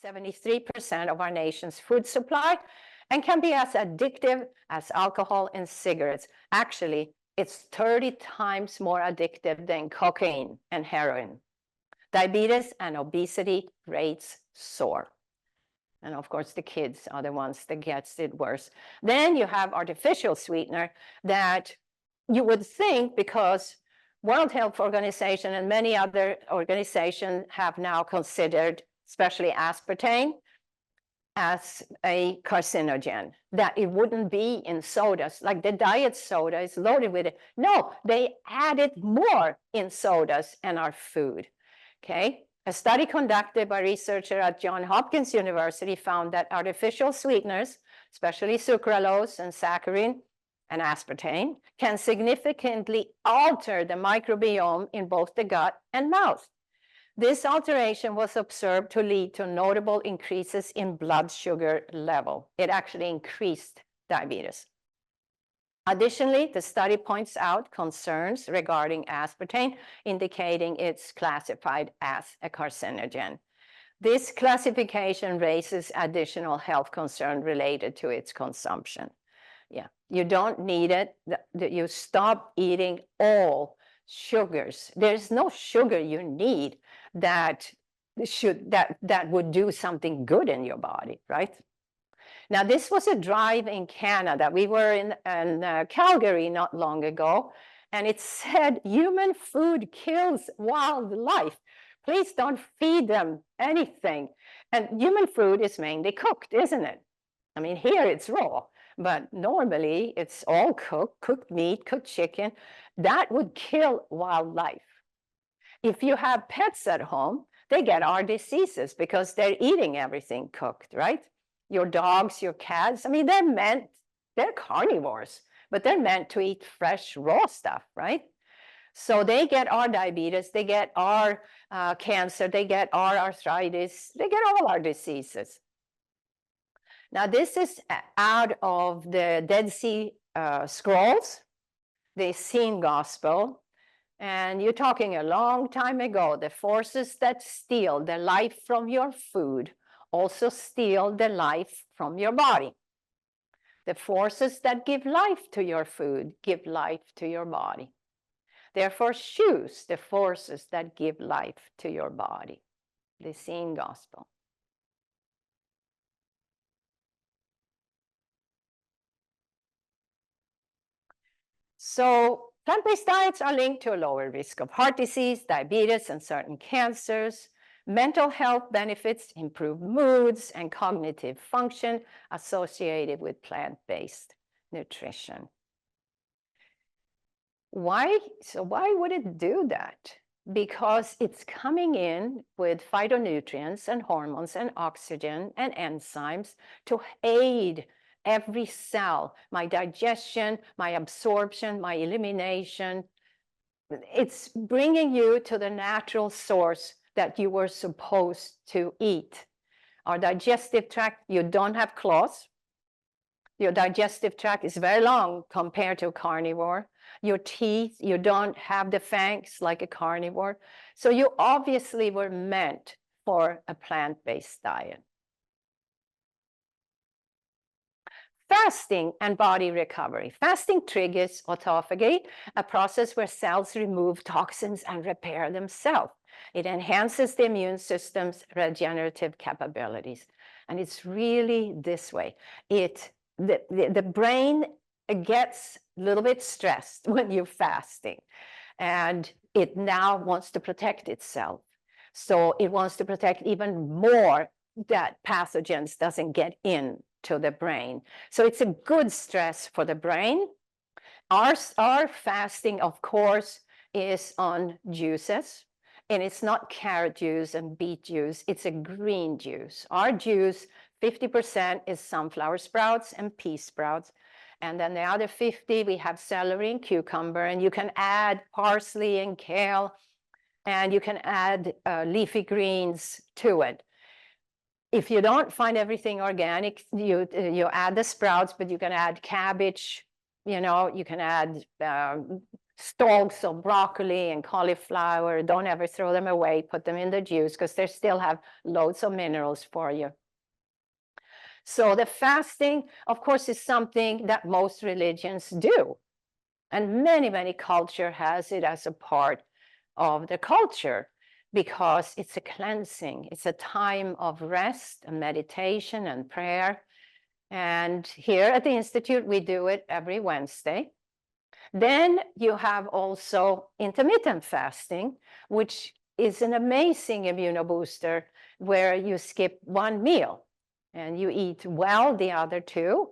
73% of our nation's food supply and can be as addictive as alcohol and cigarettes. Actually, it's 30 times more addictive than cocaine and heroin. Diabetes and obesity rates soar. And of course, the kids are the ones that gets it worse. Then you have artificial sweetener that you would think, because World Health Organization and many other organizations have now considered, especially aspartame, as a carcinogen, that it wouldn't be in sodas. Like the diet soda is loaded with it. No, they added more in sodas and our food, okay? A study conducted by researchers at Johns Hopkins University found that artificial sweeteners, especially sucralose and saccharin and aspartame, can significantly alter the microbiome in both the gut and mouth. This alteration was observed to lead to notable increases in blood sugar level. It actually increased diabetes. Additionally, the study points out concerns regarding aspartame, indicating it's classified as a carcinogen. This classification raises additional health concerns related to its consumption. Yeah, you don't need it. You stop eating all sugars. There's no sugar you need that would do something good in your body, right? Now, this was a drive in Canada. We were in Calgary not long ago, and it said, human food kills wildlife. Please don't feed them anything. And human food is mainly cooked, isn't it? I mean, here it's raw, but normally it's all cooked meat, cooked chicken. That would kill wildlife. If you have pets at home, they get our diseases because they're eating everything cooked, right? Your dogs, your cats, I mean, they're carnivores, but they're meant to eat fresh, raw stuff, right? So they get our diabetes, they get our cancer, they get our arthritis, they get all our diseases. Now, this is out of the Dead Sea Scrolls, the Essene Gospel. And you're talking a long time ago. The forces that steal the life from your food also steal the life from your body. The forces that give life to your food give life to your body. Therefore, choose the forces that give life to your body. The Essene Gospel. So plant-based diets are linked to a lower risk of heart disease, diabetes, and certain cancers. Mental health benefits, improved moods, and cognitive function associated with plant-based nutrition. Why? So why would it do that? Because it's coming in with phytonutrients and hormones and oxygen and enzymes to aid every cell, my digestion, my absorption, my elimination. It's bringing you to the natural source that you were supposed to eat. Our digestive tract, you don't have claws. Your digestive tract is very long compared to a carnivore. Your teeth, you don't have the fangs like a carnivore. So you obviously were meant for a plant-based diet. Fasting and body recovery. Fasting triggers autophagy, a process where cells remove toxins and repair themselves. It enhances the immune system's regenerative capabilities. And it's really this way. The brain gets a little bit stressed when you're fasting. And it now wants to protect itself. So it wants to protect even more that pathogens doesn't get in to the brain. So it's a good stress for the brain. Our fasting, of course, is on juices. And it's not carrot juice and beet juice. It's a green juice. Our juice, 50% is sunflower sprouts and pea sprouts. And then the other 50, we have celery and cucumber. And you can add parsley and kale. And you can add leafy greens to it. If you don't find everything organic, you add the sprouts, but you can add cabbage, you know, you can add stalks of broccoli and cauliflower. Don't ever throw them away. Put them in the juice because they still have loads of minerals for you. So the fasting, of course, is something that most religions do. And many, many culture has it as a part of the culture because it's a cleansing. It's a time of rest and meditation and prayer. And here at the Institute, we do it every Wednesday. Then you have also intermittent fasting, which is an amazing immunobooster where you skip one meal and you eat well the other two.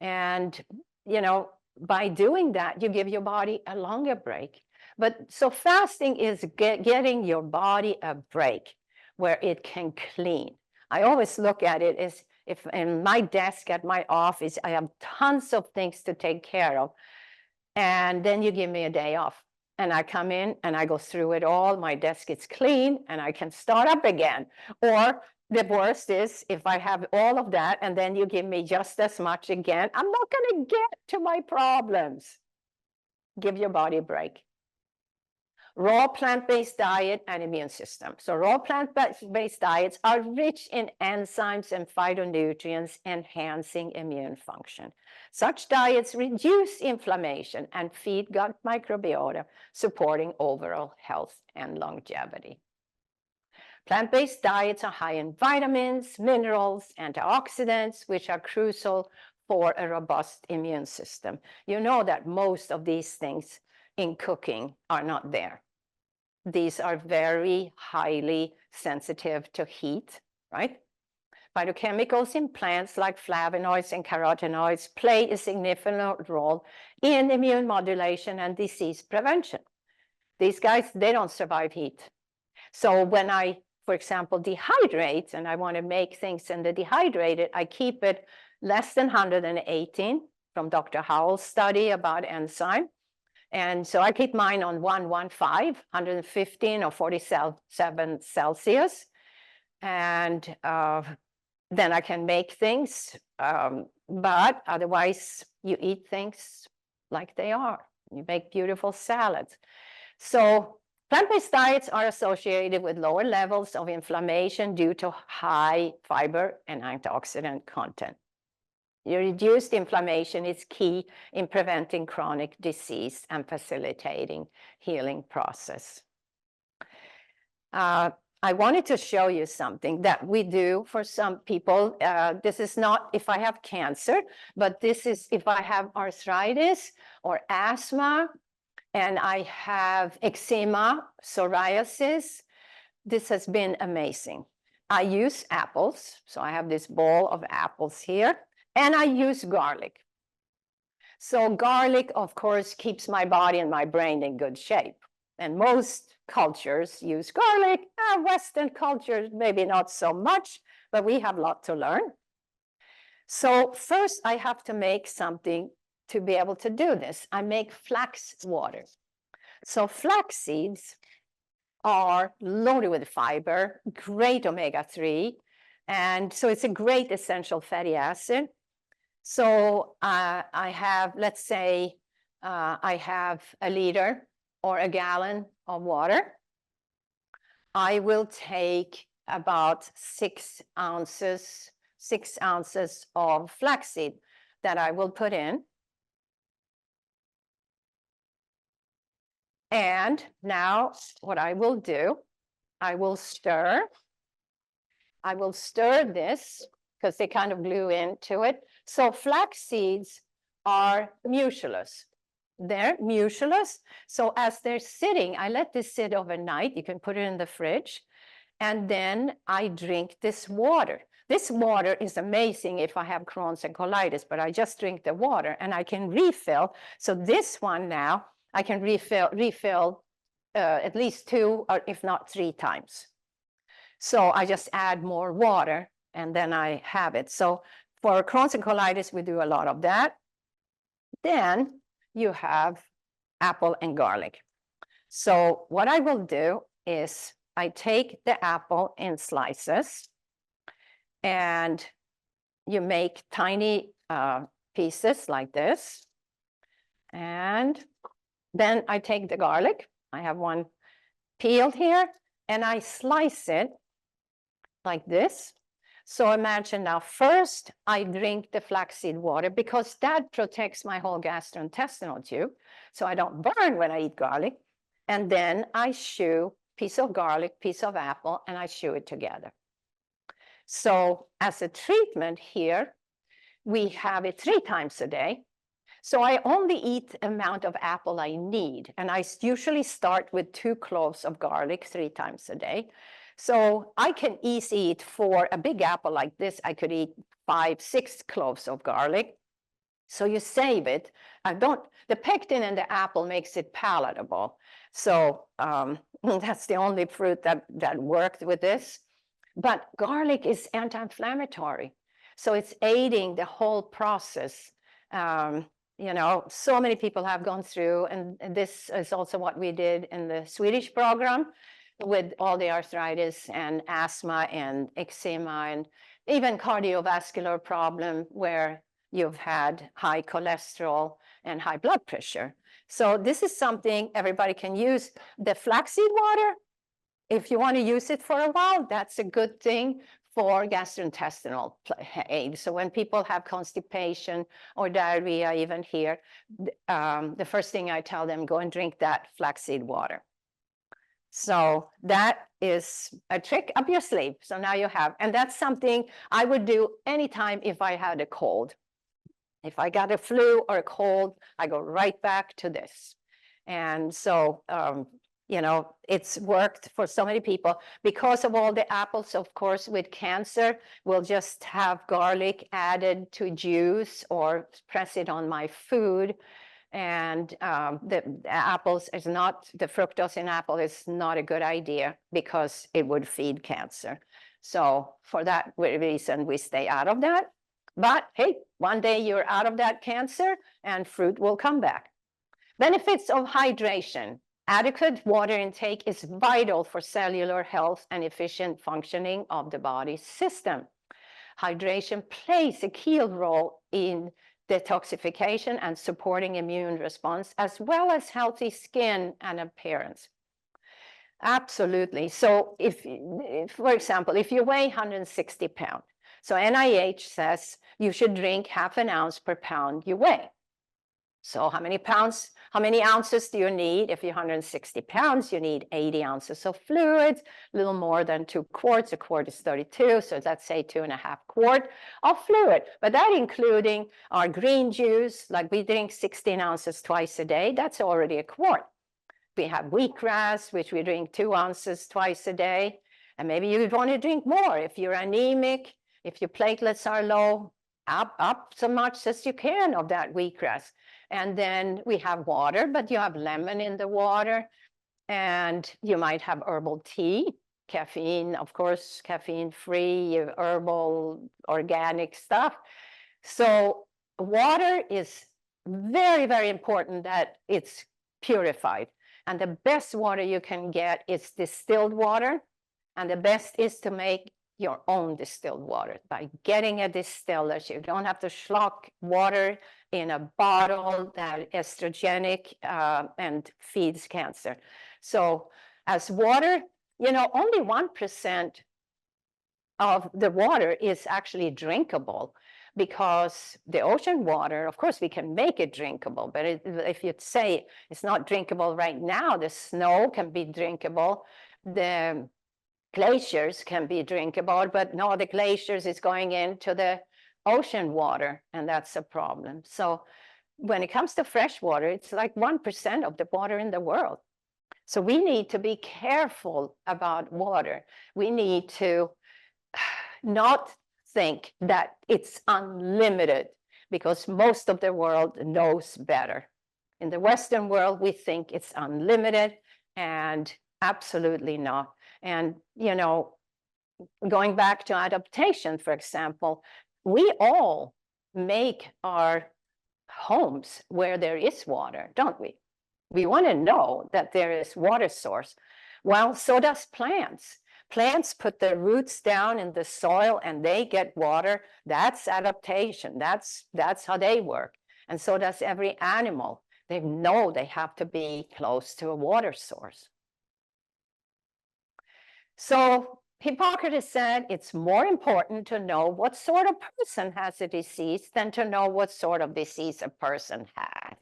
And, you know, by doing that, you give your body a longer break. But so fasting is getting your body a break where it can clean. I always look at it as if in my desk at my office, I have tons of things to take care of. And then you give me a day off. And I come in and I go through it all. My desk is clean and I can start up again. Or the worst is if I have all of that and then you give me just as much again, I'm not going to get to my problems. Give your body a break. Raw plant-based diet and immune system. So raw plant-based diets are rich in enzymes and phytonutrients enhancing immune function. Such diets reduce inflammation and feed gut microbiota, supporting overall health and longevity. Plant-based diets are high in vitamins, minerals, antioxidants, which are crucial for a robust immune system. You know that most of these things in cooking are not there. These are very highly sensitive to heat, right? Phytochemicals in plants like flavonoids and carotenoids play a significant role in immune modulation and disease prevention. These guys, they don't survive heat. So when I, for example, dehydrate and I want to make things in the dehydrated, I keep it less than 118 from Dr. Howell's study about enzyme. And so I keep mine on 115, 115 or 47 Celsius. And then I can make things. But otherwise, you eat things like they are. You make beautiful salads. So plant-based diets are associated with lower levels of inflammation due to high fiber and antioxidant content. Your reduced inflammation is key in preventing chronic disease and facilitating healing process. I wanted to show you something that we do for some people. This is not if I have cancer, but this is if I have arthritis or asthma, and I have eczema, psoriasis. This has been amazing. I use apples. So I have this bowl of apples here. And I use garlic. So garlic, of course, keeps my body and my brain in good shape. And most cultures use garlic. Western cultures, maybe not so much, but we have a lot to learn. So first, I have to make something to be able to do this. I make flax water. So flax seeds are loaded with fiber, great omega-3. And so it's a great essential fatty acid. So I have, let's say, I have a liter or a gallon of water. I will take about 6 ounces of flaxseed that I will put in. And now what I will do, I will stir this because they kind of glue into it. So flax seeds are mucilous. They're mucilous. So as they're sitting, I let this sit overnight. You can put it in the fridge. And then I drink this water. This water is amazing if I have Crohn's and colitis, but I just drink the water and I can refill. So this one now, I can refill at least 2 or if not 3 times. So I just add more water and then I have it. So for Crohn's and colitis, we do a lot of that. Then you have apple and garlic. So what I will do is I take the apple in slices and you make tiny pieces like this. And Then I take the garlic. I have one peeled here, and I slice it like this. So imagine now, first I drink the flaxseed water because that protects my whole gastrointestinal tube, so I don't burn when I eat garlic. And then I chew piece of garlic, piece of apple, and I chew it together. So as a treatment here, we have it 3 times a day. So I only eat the amount of apple I need, and I usually start with 2 cloves of garlic 3 times a day. So I can easily eat, for a big apple like this, I could eat 5, 6 cloves of garlic. So you save it. The pectin in the apple makes it palatable. So that's the only fruit that worked with this. But garlic is anti-inflammatory. So it's aiding the whole process. So many people have gone through, and this is also what we did in the Swedish program with all the arthritis and asthma and eczema and even cardiovascular problem where you've had high cholesterol and high blood pressure. So this is something everybody can use. The flaxseed water, if you want to use it for a while, that's a good thing for gastrointestinal aid. So when people have constipation or diarrhea, even here, the first thing I tell them, go and drink that flaxseed water. So that is a trick up your sleeve. So now you have, and that's something I would do anytime if I had a cold. If I got a flu or a cold, I go right back to this. And so, it's worked for so many people because of all the apples. Of course, with cancer, we'll just have garlic added to juice or press it on my food. And the apples is not, the fructose in apple is not a good idea because it would feed cancer. So for that reason, we stay out of that. But hey, one day you're out of that cancer and fruit will come back. Benefits of hydration. Adequate water intake is vital for cellular health and efficient functioning of the body system. Hydration plays a key role in detoxification and supporting immune response, as well as healthy skin and appearance. Absolutely. So if for example, if you weigh 160 pounds, so NIH says you should drink 1/2 ounce per pound you weigh. So how many ounces do you need? If you're 160 pounds, you need 80 ounces of fluids, a little more than 2 quarts. A quart is 32, so let's say 2.5 quarts of fluid. But that including our green juice, like we drink 16 ounces twice a day, that's already a quart. We have wheatgrass, which we drink 2 ounces twice a day. And maybe you want to drink more if you're anemic, if your platelets are low, up so much as you can of that wheatgrass. And then we have water, but you have lemon in the water, and you might have herbal tea, caffeine, of course, caffeine-free, herbal, organic stuff. So water is very, very important that it's purified. And the best water you can get is distilled water. And the best is to make your own distilled water by getting a distiller. So you don't have to schlock water in a bottle that is estrogenic and feeds cancer. So as water, only 1% of the water is actually drinkable, because the ocean water, of course, we can make it drinkable. But if you say it's not drinkable right now, the snow can be drinkable. The glaciers can be drinkable, but no, the glaciers is going into the ocean water, and that's a problem. So when it comes to fresh water, it's like 1% of the water in the world. So we need to be careful about water. We need to not think that it's unlimited, because most of the world knows better. In the Western world, we think it's unlimited, and absolutely not. And, going back to adaptation, for example, we all make our homes where there is water, don't we? We want to know that there is water source. Well, so does plants. Plants put their roots down in the soil and they get water. That's adaptation. That's how they work. And so does every animal. They know they have to be close to a water source. So Hippocrates said it's more important to know what sort of person has a disease than to know what sort of disease a person has.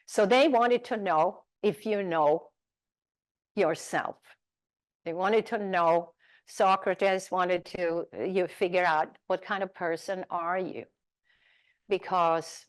So they wanted to know if you know yourself. They wanted to know, Socrates wanted to you figure out what kind of person are you? Because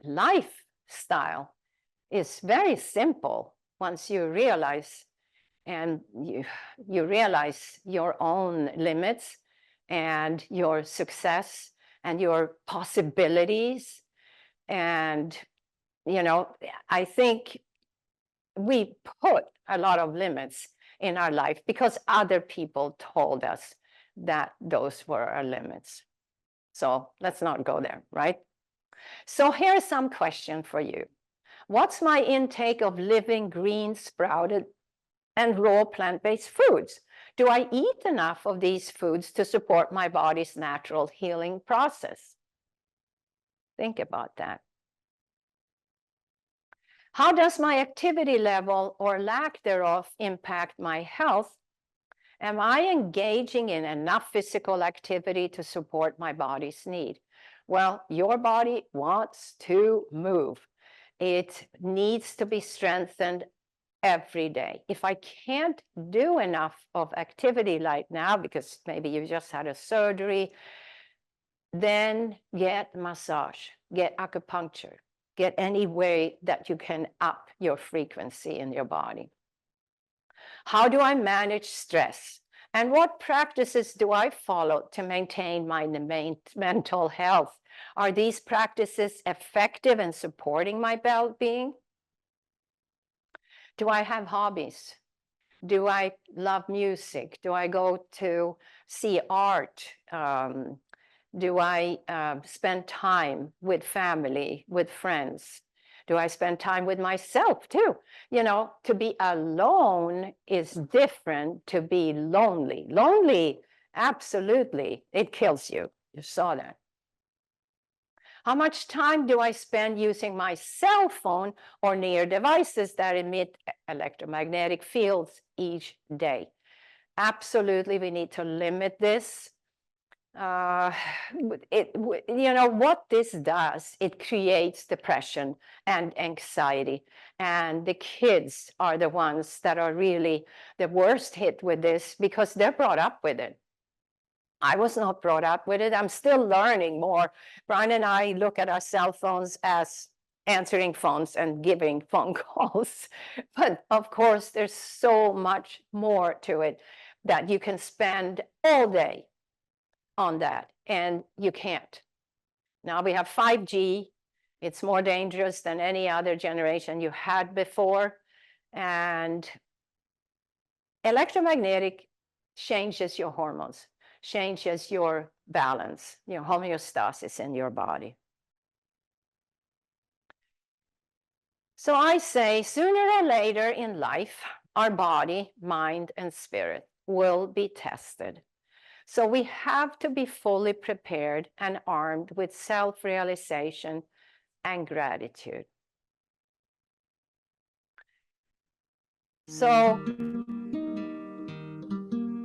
lifestyle is very simple once you realize and you realize your own limits and your success and your possibilities. And, you know, I think we put a lot of limits in our life because other people told us that those were our limits. So let's not go there, right? So here's some question for you. What's my intake of living, green, sprouted, and raw plant-based foods? Do I eat enough of these foods to support my body's natural healing process? Think about that. How does my activity level or lack thereof impact my health? Am I engaging in enough physical activity to support my body's need? Well, your body wants to move. It needs to be strengthened every day. If I can't do enough of activity right now, because maybe you just had a surgery, then get massage, get acupuncture, get any way that you can up your frequency in your body. How do I manage stress? And what practices do I follow to maintain my mental health? Are these practices effective in supporting my well-being? Do I have hobbies? Do I love music? Do I go to see art? Do I spend time with family, with friends? Do I spend time with myself too? You know, to be alone is different to be lonely. Lonely, absolutely, it kills you. You saw that. How much time do I spend using my cell phone or near devices that emit electromagnetic fields each day? Absolutely, we need to limit this. You know what this does, it creates depression and anxiety, and the kids are the ones that are really the worst hit with this because they're brought up with it. I was not brought up with it. I'm still learning more. Brian and I look at our cell phones as answering phones and giving phone calls, but of course there's so much more to it that you can spend all day on that, and you can't. Now we have 5G. It's more dangerous than any other generation you had before, and electromagnetic changes your hormones, changes your balance, your homeostasis in your body. So I say sooner or later in life, our body, mind, and spirit will be tested. So we have to be fully prepared and armed with self-realization and gratitude. So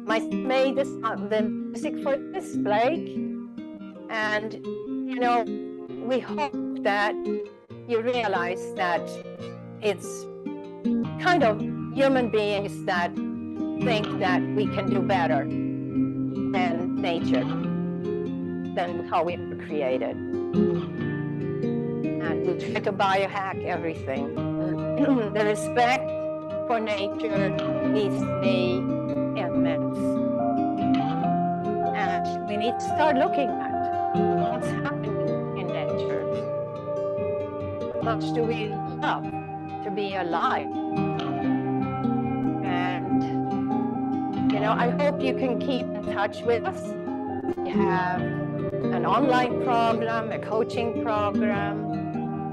I made the music for this, Blake, and you know, we hope that you realize that it's kind of human beings that think that we can do better than nature, than how we were created. And we try to biohack everything. The respect for nature needs to be immense. And we need to start looking at what's happening in nature. How much do we love to be alive? And, you know, I hope you can keep in touch with us. We have an online program, a coaching program.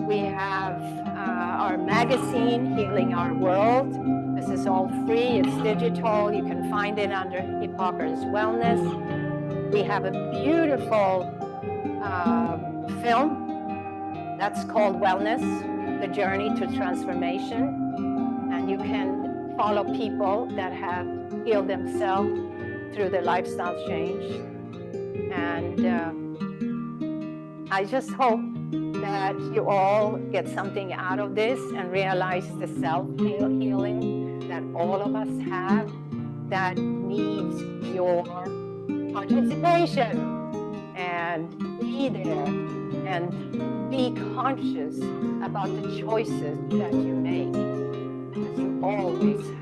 We have our magazine, Healing Our World. This is all free, it's digital. You can find it under Hippocrates Wellness. We have a beautiful film That's called wellness, the journey to transformation. And you can follow people that have healed themselves through the lifestyle change. And I just hope that you all get something out of this and realize the self-healing that all of us have that needs your participation. And be there and be conscious about the choices that you make, because you always have.